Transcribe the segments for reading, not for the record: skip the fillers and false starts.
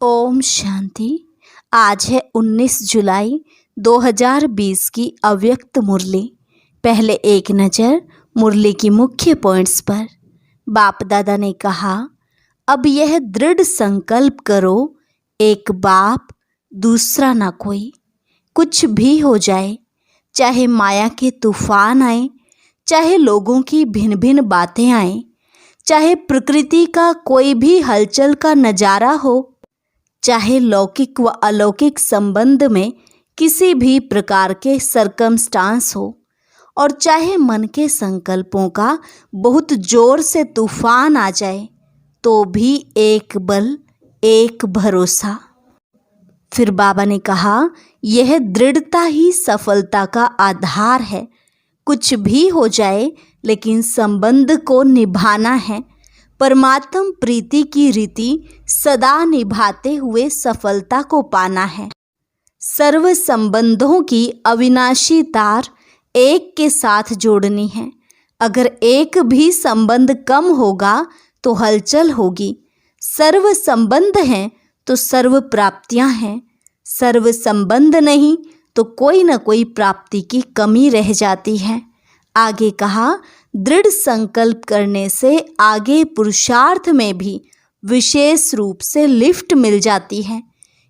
ओम शांति। आज है 19 जुलाई 2020 की अव्यक्त मुरली। पहले एक नज़र मुरली की मुख्य पॉइंट्स पर। बाप दादा ने कहा, अब यह दृढ़ संकल्प करो, एक बाप दूसरा ना कोई। कुछ भी हो जाए, चाहे माया के तूफान आए, चाहे लोगों की भिन्न भिन्न बातें आए, चाहे प्रकृति का कोई भी हलचल का नज़ारा हो, चाहे लौकिक व अलौकिक संबंध में किसी भी प्रकार के सरकमस्टांस हो, और चाहे मन के संकल्पों का बहुत जोर से तूफान आ जाए, तो भी एक बल, एक भरोसा। फिर बाबा ने कहा, यह दृढ़ता ही सफलता का आधार है। कुछ भी हो जाए, लेकिन संबंध को निभाना है। परमात्म प्रीति की रीति सदा निभाते हुए सफलता को पाना है। सर्व संबंधों की अविनाशी तार एक के साथ जोड़नी है। अगर एक भी संबंध कम होगा तो हलचल होगी। सर्व संबंध हैं तो सर्व प्राप्तियां हैं। सर्व संबंध नहीं तो कोई न कोई प्राप्ति की कमी रह जाती है। आगे कहा, दृढ़ संकल्प करने से आगे पुरुषार्थ में भी विशेष रूप से लिफ्ट मिल जाती है।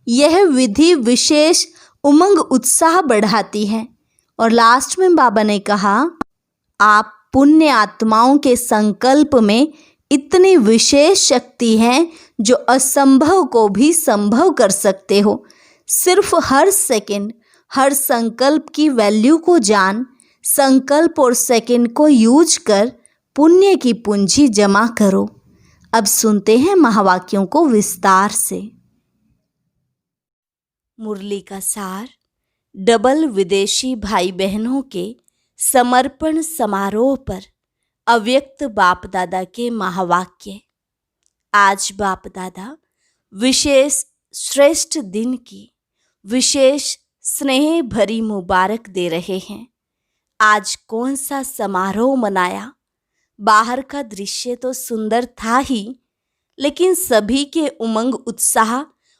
यह विधि विशेष उमंग उत्साह बढ़ाती है। और लास्ट में बाबा ने कहा, आप पुण्य आत्माओं के संकल्प में इतनी विशेष शक्ति है जो असंभव को भी संभव कर सकते हो। सिर्फ हर सेकंड, हर संकल्प की वैल्यू को जान, संकल्प और सेकंड को यूज कर पुण्य की पूंजी जमा करो। अब सुनते हैं महावाक्यों को विस्तार से। मुरली का सार। डबल विदेशी भाई बहनों के समर्पण समारोह पर अव्यक्त बाप दादा के महावाक्य। आज बाप दादा विशेष श्रेष्ठ दिन की विशेष स्नेह भरी मुबारक दे रहे हैं। आज कौन सा समारोह मनाया? बाहर का दृश्य तो सुंदर था ही, लेकिन सभी के उमंग उत्साह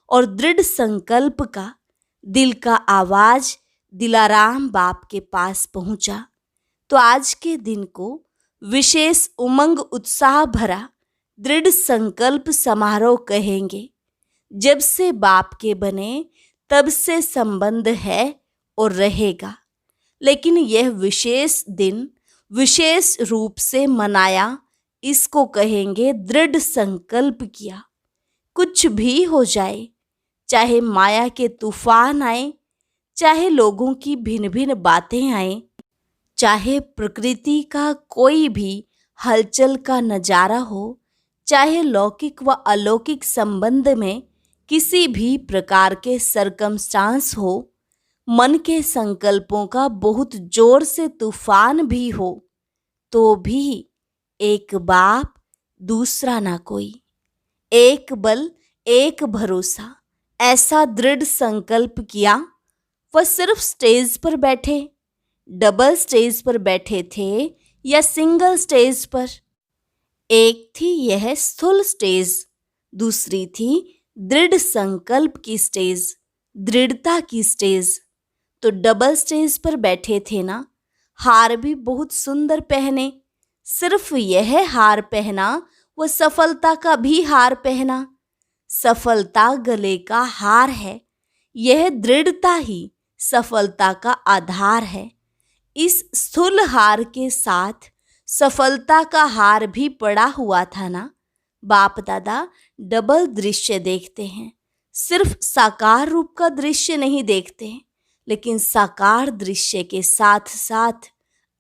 और दृढ़ संकल्प का दिल का आवाज दिलाराम बाप के पास पहुंचा। तो आज के दिन को विशेष उमंग उत्साह भरा दृढ़ संकल्प समारोह कहेंगे। जब से बाप के बने तब से संबंध है और रहेगा, लेकिन यह विशेष दिन विशेष रूप से मनाया, इसको कहेंगे दृढ़ संकल्प किया। कुछ भी हो जाए, चाहे माया के तूफान आए, चाहे लोगों की भिन्न भिन्न बातें आए, चाहे प्रकृति का कोई भी हलचल का नज़ारा हो, चाहे लौकिक व अलौकिक संबंध में किसी भी प्रकार के सरकमस्टांस हो, मन के संकल्पों का बहुत जोर से तूफान भी हो, तो भी एक बाप दूसरा ना कोई, एक बल एक भरोसा, ऐसा दृढ़ संकल्प किया। वह सिर्फ स्टेज पर बैठे, डबल स्टेज पर बैठे थे या सिंगल स्टेज पर? एक थी यह स्थूल स्टेज, दूसरी थी दृढ़ संकल्प की स्टेज, दृढ़ता की स्टेज। तो डबल स्टेज पर बैठे थे ना। हार भी बहुत सुंदर पहने, सिर्फ यह हार पहना, वो सफलता का भी हार पहना। सफलता गले का हार है। यह दृढ़ता ही सफलता का आधार है। इस स्थूल हार के साथ सफलता का हार भी पड़ा हुआ था ना। बाप दादा डबल दृश्य देखते हैं। सिर्फ साकार रूप का दृश्य नहीं देखते, लेकिन साकार दृश्य के साथ साथ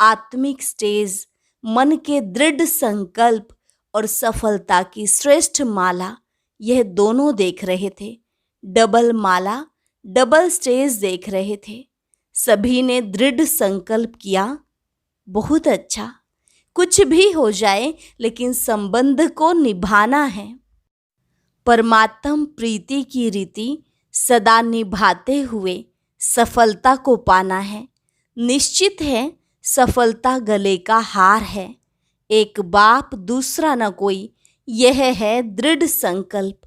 आत्मिक स्टेज, मन के दृढ़ संकल्प और सफलता की श्रेष्ठ माला, यह दोनों देख रहे थे। डबल माला, डबल स्टेज देख रहे थे। सभी ने दृढ़ संकल्प किया, बहुत अच्छा। कुछ भी हो जाए, लेकिन संबंध को निभाना है। परमात्म प्रीति की रीति सदा निभाते हुए सफलता को पाना है। निश्चित है सफलता गले का हार है। एक बाप दूसरा न कोई, यह है दृढ़ संकल्प।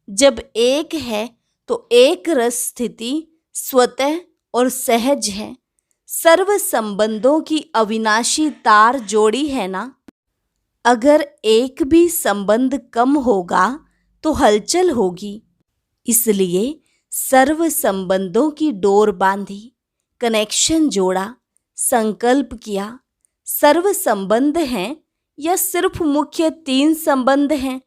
जब एक है तो एक रस स्थिति स्वतः और सहज है। सर्व संबंधों की अविनाशी तार जोड़ी है ना। अगर एक भी संबंध कम होगा तो हलचल होगी। इसलिए सर्व संबंधों की डोर बांधी, कनेक्शन जोड़ा, संकल्प किया। सर्व संबंध हैं या सिर्फ मुख्य 3 संबंध हैं?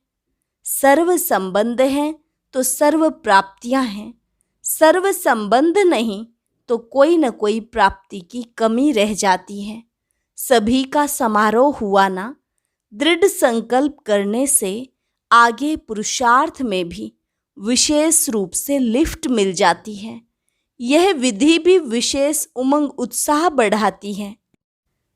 सर्व संबंध हैं तो सर्व प्राप्तियां हैं। सर्व संबंध नहीं तो कोई न कोई प्राप्ति की कमी रह जाती है। सभी का समारोह हुआ ना। दृढ़ संकल्प करने से आगे पुरुषार्थ में भी विशेष रूप से लिफ्ट मिल जाती है। यह विधि भी विशेष उमंग उत्साह बढ़ाती है।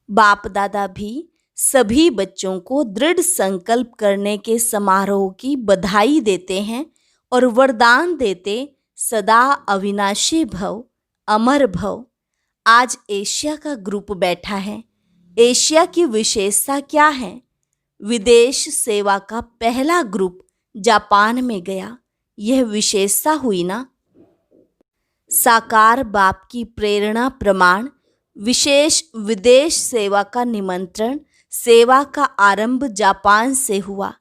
बाप दादा भी सभी बच्चों को दृढ़ संकल्प करने के समारोह की बधाई देते हैं और वरदान देते, सदा अविनाशी भव, अमर भव। आज एशिया का ग्रुप बैठा है। एशिया की विशेषता क्या है? विदेश सेवा का पहला ग्रुप जापान में गया, यह विशेषता हुई ना। साकार बाप की प्रेरणा प्रमाण विशेष विदेश सेवा का निमंत्रण, सेवा का आरंभ जापान से हुआ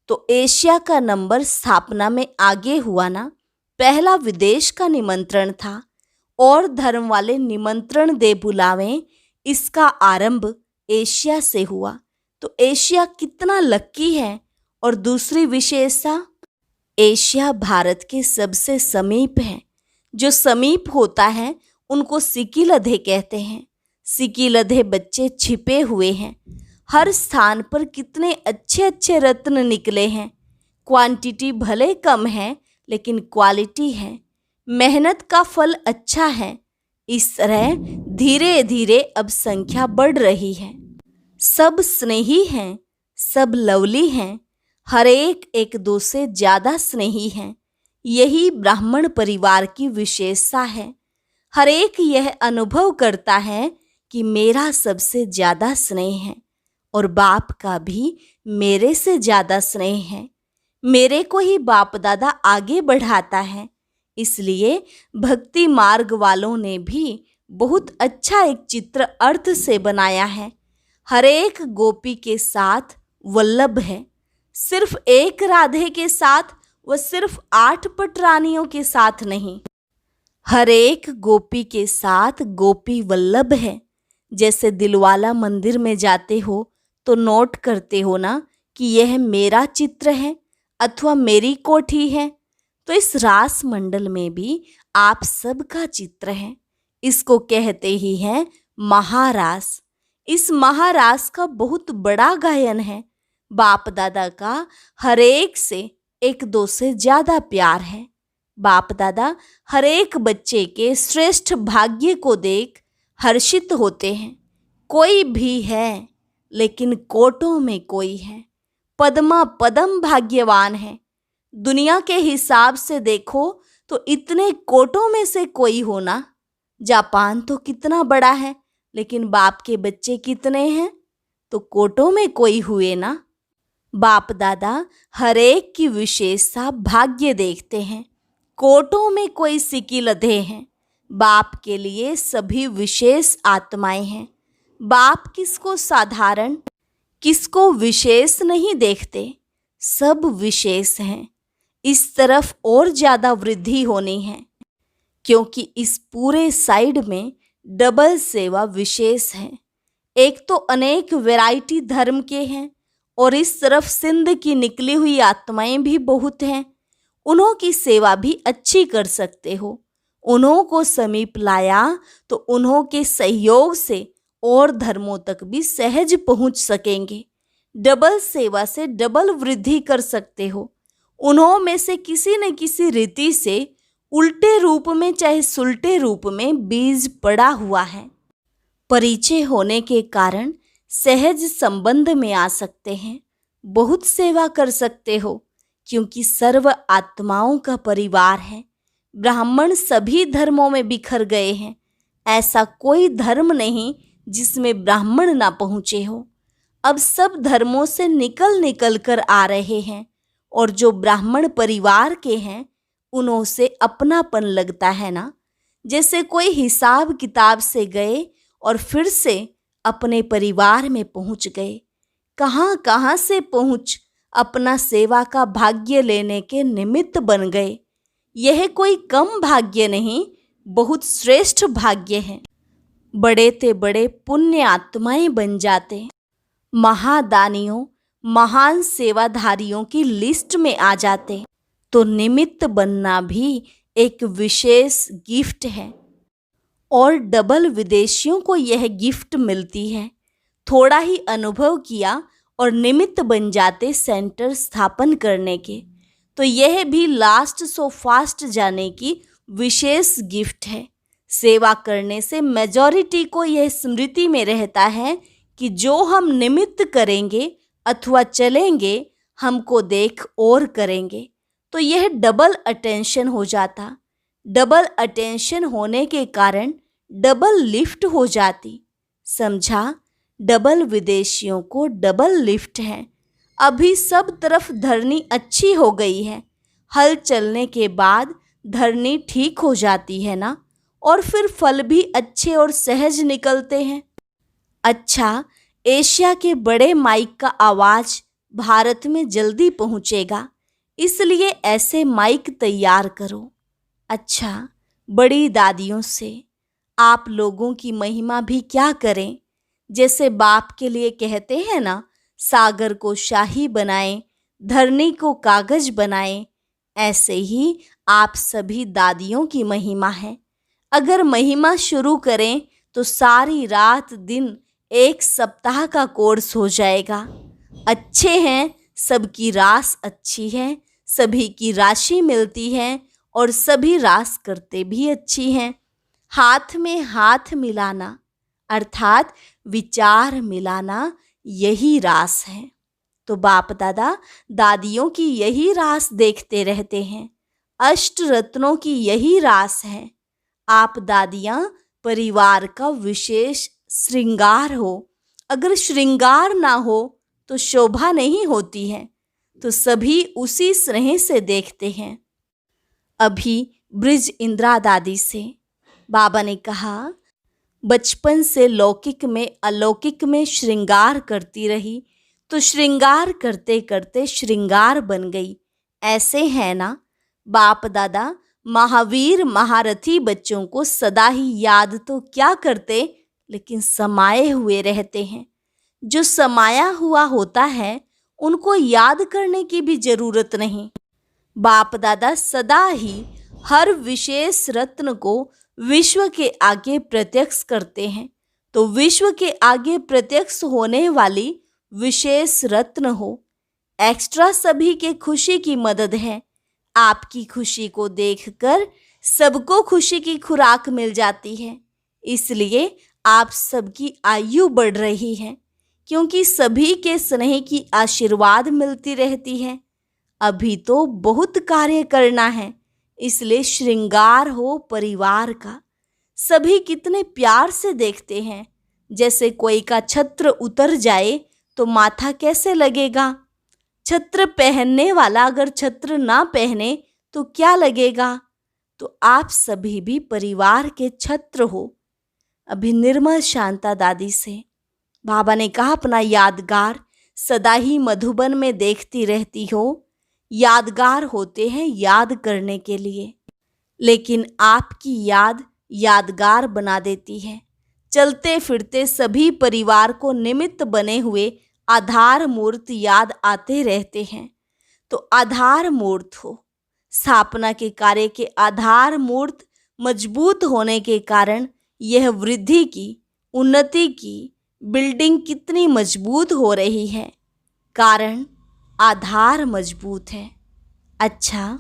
तो एशिया का नंबर स्थापना में आगे हुआ ना। पहला विदेश का निमंत्रण था और धर्म वाले निमंत्रण दे बुलावें, इसका आरंभ एशिया से हुआ तो एशिया कितना लक्की है। और दूसरी विशेषता, एशिया भारत के सबसे समीप है। जो समीप होता है उनको सिकिलधे कहते हैं। सिकिलधे बच्चे छिपे हुए हैं। हर स्थान पर कितने अच्छे अच्छे रत्न निकले हैं। क्वांटिटी भले कम है लेकिन क्वालिटी है। मेहनत का फल अच्छा है। इस तरह धीरे धीरे अब संख्या बढ़ रही है। सब स्नेही हैं, सब लवली हैं, हर एक दो से ज़्यादा स्नेही हैं। यही ब्राह्मण परिवार की विशेषता है। हर एक यह अनुभव करता है कि मेरा सबसे ज़्यादा स्नेह है और बाप का भी मेरे से ज़्यादा स्नेह है। मेरे को ही बाप दादा आगे बढ़ाता है। इसलिए भक्ति मार्ग वालों ने भी बहुत अच्छा एक चित्र अर्थ से बनाया है। हर एक गोपी के साथ वल्लभ है। सिर्फ एक राधे के साथ व सिर्फ 8 पटरानियों के साथ नहीं, हर एक गोपी के साथ गोपी वल्लभ है। जैसे दिलवाला मंदिर में जाते हो तो नोट करते हो ना कि यह मेरा चित्र है अथवा मेरी कोठी है, तो इस रास मंडल में भी आप सबका चित्र है। इसको कहते ही हैं महारास। इस महारास का बहुत बड़ा गायन है। बाप दादा का हर एक से 1-2 से ज़्यादा प्यार है। बाप दादा हर एक बच्चे के श्रेष्ठ भाग्य को देख हर्षित होते हैं। कोई भी है लेकिन कोटों में कोई है। पद्मा पदम भाग्यवान है। दुनिया के हिसाब से देखो तो इतने कोटों में से कोई होना। जापान तो कितना बड़ा है लेकिन बाप के बच्चे कितने हैं, तो कोटों में कोई हुए ना। बाप दादा हर एक की विशेषता भाग्य देखते हैं। कोटों में कोई सिकिलधे हैं। बाप के लिए सभी विशेष आत्माएं हैं। बाप किसको साधारण, किसको विशेष नहीं देखते, सब विशेष हैं। इस तरफ और ज़्यादा वृद्धि होनी है क्योंकि इस पूरे साइड में डबल सेवा विशेष है। एक तो अनेक वैरायटी धर्म के हैं और इस तरफ सिंध की निकली हुई आत्माएं भी बहुत हैं। उन्हों की सेवा भी अच्छी कर सकते हो। उन्हों को समीप लाया तो उन्हों के सहयोग से और धर्मों तक भी सहज पहुंच सकेंगे। डबल सेवा से डबल वृद्धि कर सकते हो। उन्हों में से किसी न किसी रीति से उल्टे रूप में चाहे सुलटे रूप में बीज पड़ा हुआ है। परिचय होने के कारण सहज संबंध में आ सकते हैं। बहुत सेवा कर सकते हो क्योंकि सर्व आत्माओं का परिवार है। ब्राह्मण सभी धर्मों में बिखर गए हैं। ऐसा कोई धर्म नहीं जिसमें ब्राह्मण ना पहुँचे हो। अब सब धर्मों से निकल निकल कर आ रहे हैं। और जो ब्राह्मण परिवार के हैं उन्हों से अपनापन लगता है ना। जैसे कोई हिसाब किताब से गए और फिर से अपने परिवार में पहुंच गए। कहाँ कहाँ से पहुंच अपना सेवा का भाग्य लेने के निमित्त बन गए। यह कोई कम भाग्य नहीं, बहुत श्रेष्ठ भाग्य है। बड़े ते बड़े पुण्य आत्माएं बन जाते, महादानियों महान सेवाधारियों की लिस्ट में आ जाते। तो निमित्त बनना भी एक विशेष गिफ्ट है और डबल विदेशियों को यह गिफ्ट मिलती है। थोड़ा ही अनुभव किया और निमित्त बन जाते सेंटर स्थापन करने के। तो यह भी लास्ट सो फास्ट जाने की विशेष गिफ्ट है। सेवा करने से मेजॉरिटी को यह स्मृति में रहता है कि जो हम निमित्त करेंगे अथवा चलेंगे हमको देख और करेंगे। तो यह डबल अटेंशन हो जाता। डबल अटेंशन होने के कारण डबल लिफ्ट हो जाती। समझा? डबल विदेशियों को डबल लिफ्ट है। अभी सब तरफ धरनी अच्छी हो गई है। हल चलने के बाद धरनी ठीक हो जाती है ना, और फिर फल भी अच्छे और सहज निकलते हैं। अच्छा, एशिया के बड़े माइक का आवाज भारत में जल्दी पहुंचेगा, इसलिए ऐसे माइक तैयार करो। अच्छा, बड़ी दादियों से आप लोगों की महिमा भी क्या करें। जैसे बाप के लिए कहते हैं ना, सागर को शाही बनाएं, धरनी को कागज बनाएं, ऐसे ही आप सभी दादियों की महिमा है। अगर महिमा शुरू करें तो सारी रात दिन एक सप्ताह का कोर्स हो जाएगा। अच्छे हैं, सबकी रास अच्छी है, सभी की राशि मिलती है और सभी रास करते भी अच्छी हैं। हाथ में हाथ मिलाना अर्थात विचार मिलाना, यही रास है। तो बाप दादा दादियों की यही रास देखते रहते हैं। अष्ट रत्नों की यही रास है। आप दादियाँ परिवार का विशेष श्रृंगार हो। अगर श्रृंगार ना हो तो शोभा नहीं होती है। तो सभी उसी स्नेह से देखते हैं। अभी ब्रिज इंदिरा दादी से बाबा ने कहा, बचपन से लौकिक में अलौकिक में श्रृंगार करती रही तो श्रृंगार करते करते श्रृंगार बन गई। ऐसे है ना। बाप दादा महावीर महारथी बच्चों को सदा ही याद तो क्या करते, लेकिन समाये हुए रहते हैं। जो समाया हुआ होता है उनको याद करने की भी जरूरत नहीं। बाप दादा सदा ही हर विशेष रत्न को विश्व के आगे प्रत्यक्ष करते हैं। तो विश्व के आगे प्रत्यक्ष होने वाली विशेष रत्न हो। एक्स्ट्रा सभी के खुशी की मदद है। आपकी खुशी को देखकर सबको खुशी की खुराक मिल जाती है। इसलिए आप सबकी आयु बढ़ रही है, क्योंकि सभी के स्नेह की आशीर्वाद मिलती रहती है। अभी तो बहुत कार्य करना है, इसलिए श्रृंगार हो परिवार का। सभी कितने प्यार से देखते हैं। जैसे कोई का छत्र उतर जाए तो माथा कैसे लगेगा। छत्र पहनने वाला अगर छत्र ना पहने तो क्या लगेगा। तो आप सभी भी परिवार के छत्र हो। अभी निर्मल शांता दादी से बाबा ने कहा, अपना यादगार सदा ही मधुबन में देखती रहती हो। यादगार होते हैं याद करने के लिए, लेकिन आपकी याद यादगार बना देती है। चलते फिरते सभी परिवार को निमित्त बने हुए आधार मूर्त याद आते रहते हैं। तो आधार मूर्त हो। स्थापना के कार्य के आधार मूर्त मजबूत होने के कारण यह वृद्धि की, उन्नति की बिल्डिंग कितनी मजबूत हो रही है। कारण आधार मजबूत है। अच्छा,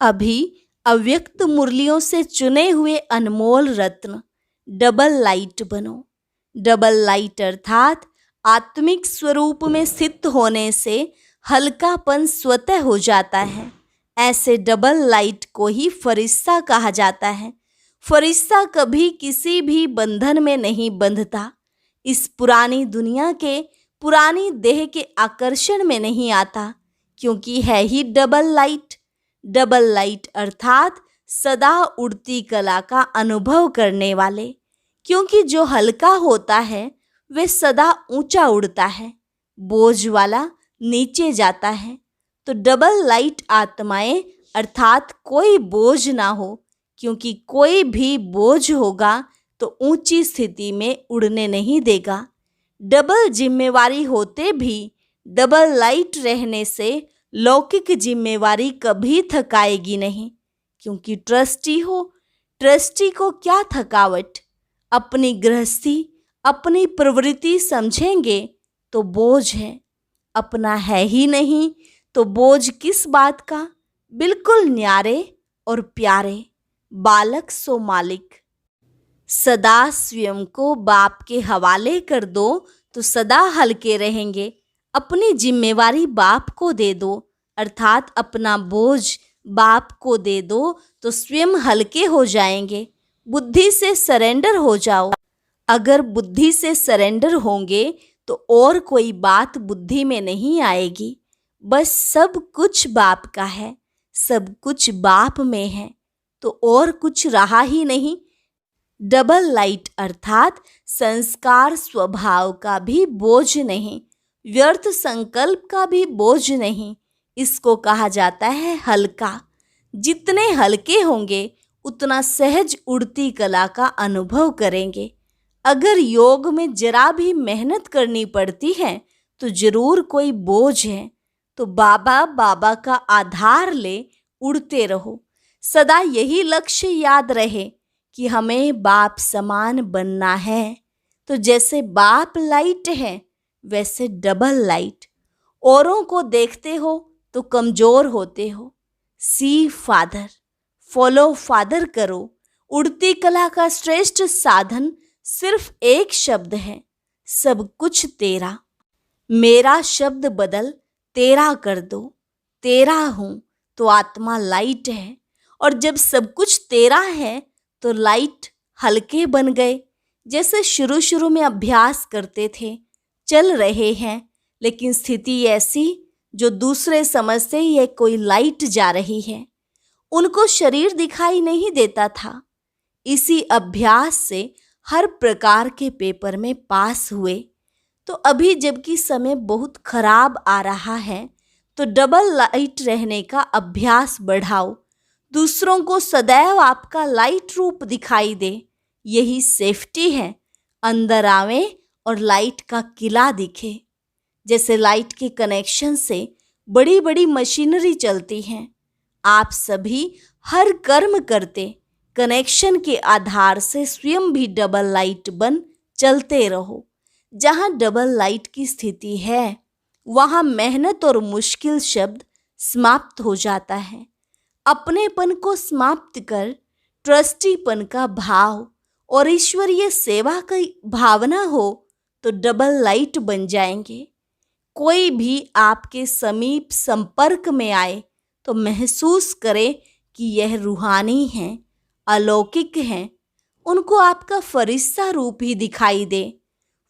अभी अव्यक्त मुरलियों से चुने हुए अनमोल रत्न डबल लाइट बनो। डबल लाइट अर्थात आत्मिक स्वरूप में स्थित होने से हल्कापन स्वतः हो जाता है। ऐसे डबल लाइट को ही फरिश्ता कहा जाता है। फरिश्ता कभी किसी भी बंधन में नहीं बंधता। इस पुरानी दुनिया के पुरानी देह के आकर्षण में नहीं आता। क्योंकि है ही डबल लाइट। डबल लाइट अर्थात सदा उड़ती कला का अनुभव करने वाले, क्योंकि जो हल्का होता है वह सदा ऊंचा उड़ता है, बोझ वाला नीचे जाता है। तो डबल लाइट आत्माएं अर्थात कोई बोझ ना हो, क्योंकि कोई भी बोझ होगा तो ऊंची स्थिति में उड़ने नहीं देगा। डबल जिम्मेवारी होते भी डबल लाइट रहने से लौकिक जिम्मेवारी कभी थकाएगी नहीं, क्योंकि ट्रस्टी को क्या थकावट। अपनी गृहस्थी, अपनी प्रवृत्ति समझेंगे तो बोझ है, अपना है ही नहीं तो बोझ किस बात का। बिल्कुल न्यारे और प्यारे, बालक सो मालिक। सदा स्वयं को बाप के हवाले कर दो तो सदा हल्के रहेंगे। अपनी जिम्मेवारी बाप को दे दो, अर्थात अपना बोझ बाप को दे दो तो स्वयं हल्के हो जाएंगे। बुद्धि से सरेंडर हो जाओ। अगर बुद्धि से सरेंडर होंगे तो और कोई बात बुद्धि में नहीं आएगी। बस सब कुछ बाप का है, सब कुछ बाप में है, तो और कुछ रहा ही नहीं। डबल लाइट अर्थात संस्कार स्वभाव का भी बोझ नहीं, व्यर्थ संकल्प का भी बोझ नहीं। इसको कहा जाता है हल्का। जितने हल्के होंगे उतना सहज उड़ती कला का अनुभव करेंगे। अगर योग में जरा भी मेहनत करनी पड़ती है तो जरूर कोई बोझ है। तो बाबा का आधार ले उड़ते रहो। सदा यही लक्ष्य याद रहे कि हमें बाप समान बनना है। तो जैसे बाप लाइट है वैसे डबल लाइट। औरों को देखते हो तो कमजोर होते हो। सी फादर, फॉलो फादर करो। उड़ती कला का श्रेष्ठ साधन सिर्फ एक शब्द है, सब कुछ तेरा। मेरा शब्द बदल तेरा कर दो। तेरा हूं तो आत्मा लाइट है, और जब सब कुछ तेरा है तो लाइट हल्के बन गए। जैसे शुरू में अभ्यास करते थे, चल रहे हैं, लेकिन स्थिति ऐसी जो दूसरे समझते ये कोई लाइट जा रही है, उनको शरीर दिखाई नहीं देता था। इसी अभ्यास से हर प्रकार के पेपर में पास हुए। तो अभी जबकि समय बहुत खराब आ रहा है तो डबल लाइट रहने का अभ्यास बढ़ाओ। दूसरों को सदैव आपका लाइट रूप दिखाई दे, यही सेफ्टी है। अंदर आवे और लाइट का किला दिखे। जैसे लाइट के कनेक्शन से बड़ी बड़ी मशीनरी चलती हैं, आप सभी हर कर्म करते कनेक्शन के आधार से स्वयं भी डबल लाइट बन चलते रहो। जहाँ डबल लाइट की स्थिति है वहाँ मेहनत और मुश्किल शब्द समाप्त हो जाता है। अपनेपन को समाप्त कर ट्रस्टीपन का भाव और ईश्वरीय सेवा की भावना हो तो डबल लाइट बन जाएंगे। कोई भी आपके समीप संपर्क में आए तो महसूस करे कि यह रूहानी है, अलौकिक हैं। उनको आपका फरिश्ता रूप ही दिखाई दे।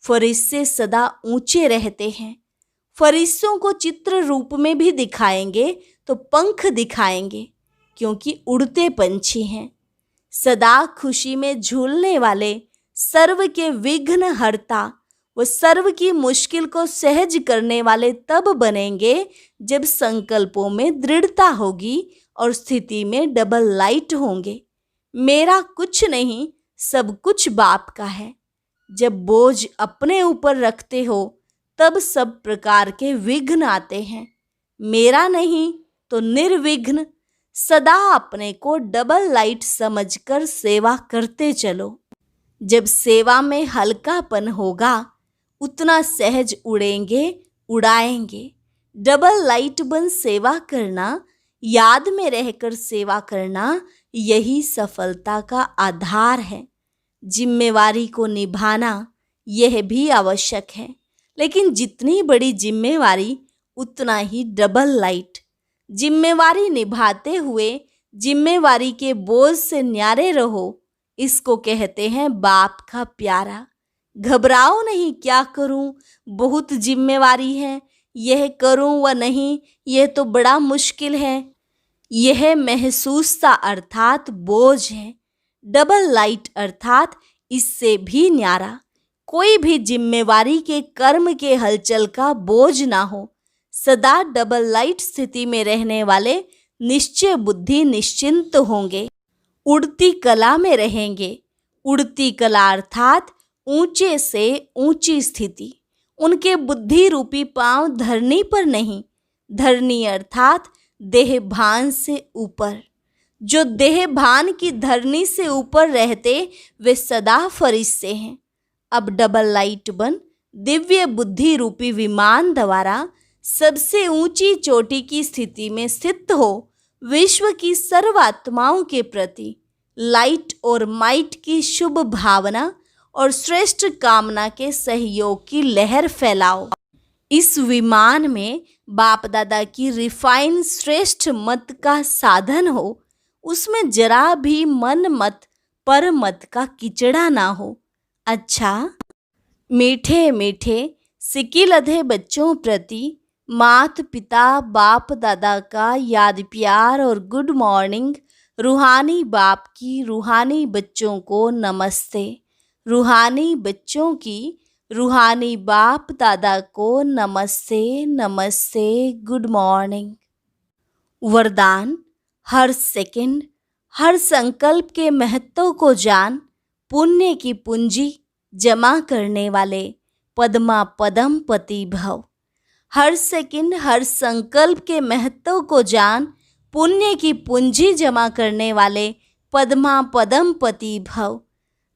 फरिश्ते सदा ऊंचे रहते हैं। फरिश्तों को चित्र रूप में भी दिखाएंगे तो पंख दिखाएंगे, क्योंकि उड़ते पंछी हैं। सदा खुशी में झूलने वाले, सर्व के विघ्न हरता व सर्व की मुश्किल को सहज करने वाले तब बनेंगे जब संकल्पों में दृढ़ता होगी और स्थिति में डबल लाइट होंगे। मेरा कुछ नहीं, सब कुछ बाप का है। जब बोझ अपने ऊपर रखते हो तब सब प्रकार के विघ्न आते हैं। मेरा नहीं तो निर्विघ्न सदा अपने को डबल लाइट समझकर सेवा करते चलो। जब सेवा में हल्कापन होगा उतना सहज उड़ेंगे, उड़ाएंगे। डबल लाइट बन सेवा करना, याद में रहकर सेवा करना, यही सफलता का आधार है। जिम्मेवारी को निभाना यह भी आवश्यक है, लेकिन जितनी बड़ी जिम्मेवारी उतना ही डबल लाइट। जिम्मेवारी निभाते हुए जिम्मेवारी के बोझ से न्यारे रहो, इसको कहते हैं बाप का प्यारा। घबराओ नहीं, क्या करूं, बहुत जिम्मेवारी है, यह करूं व नहीं, यह तो बड़ा मुश्किल है। यह महसूसता अर्थात बोझ है। डबल लाइट अर्थात इससे भी न्यारा। कोई भी जिम्मेवारी के कर्म के हलचल का बोझ ना हो। सदा डबल लाइट स्थिति में रहने वाले निश्चय बुद्धि निश्चिंत होंगे, उड़ती कला में रहेंगे। उड़ती कला अर्थात ऊंचे से ऊंची स्थिति। उनके बुद्धि रूपी पांव धरनी पर नहीं, धरनी अर्थात देह भान से ऊपर। जो देह भान की धरनी से ऊपर रहते वे सदा फरिश्ते हैं। अब डबल लाइट बन दिव्य बुद्धि रूपी विमान द्वारा सबसे ऊंची चोटी की स्थिति में स्थित हो विश्व की सर्वात्माओं के प्रति लाइट और माइट की शुभ भावना और श्रेष्ठ कामना के सहयोग की लहर फैलाओ। इस विमान में बाप दादा की रिफाइन श्रेष्ठ मत का साधन हो। उसमें जरा भी मन मत पर मत का किचड़ा ना हो। अच्छा, मीठे मीठे सिकिलधे बच्चों प्रति मात पिता बाप दादा का याद प्यार और गुड मॉर्निंग। रूहानी बाप की रूहानी बच्चों को नमस्ते। रूहानी बच्चों की रूहानी बाप दादा को नमस्ते नमस्ते, गुड मॉर्निंग। वरदान: हर सेकंड हर संकल्प के महत्व को जान, पुण्य की पूंजी जमा करने वाले पद्मा पदम पति भव। हर सेकंड हर संकल्प के महत्व को जान, पुण्य की पूंजी जमा करने वाले पद्मा पदम पति भव।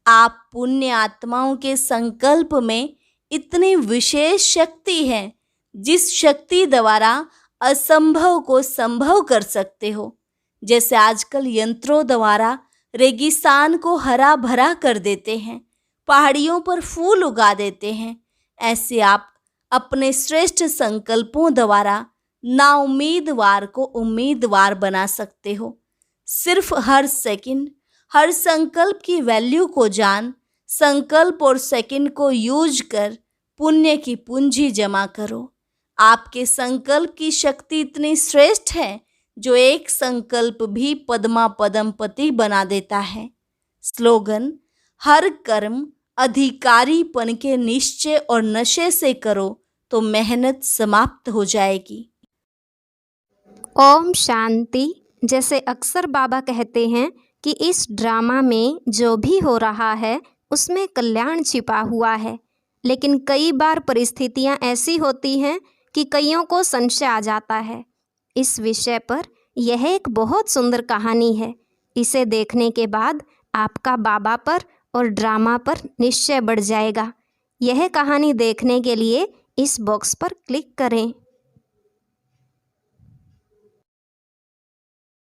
आप पुण्य आत्माओं के संकल्प में इतनी विशेष शक्ति है जिस शक्ति द्वारा असंभव को संभव कर सकते हो। जैसे आजकल यंत्रों द्वारा रेगिस्तान को हरा भरा कर देते हैं, पहाड़ियों पर फूल उगा देते हैं, ऐसे आप अपने श्रेष्ठ संकल्पों द्वारा नाउम्मीदवार को उम्मीदवार बना सकते हो। सिर्फ हर सेकंड हर संकल्प की वैल्यू को जान, संकल्प और सेकंड को यूज कर पुण्य की पूंजी जमा करो। आपके संकल्प की शक्ति इतनी श्रेष्ठ है जो एक संकल्प भी पद्मा पदमपति बना देता है। स्लोगन: हर कर्म अधिकारीपन के निश्चय और नशे से करो तो मेहनत समाप्त हो जाएगी। ओम शांति। जैसे अक्सर बाबा कहते हैं कि इस ड्रामा में जो भी हो रहा है उसमें कल्याण छिपा हुआ है, लेकिन कई बार परिस्थितियां ऐसी होती हैं कि कईयों को संशय आ जाता है। इस विषय पर यह एक बहुत सुंदर कहानी है। इसे देखने के बाद आपका बाबा पर और ड्रामा पर निश्चय बढ़ जाएगा। यह कहानी देखने के लिए इस बॉक्स पर क्लिक करें।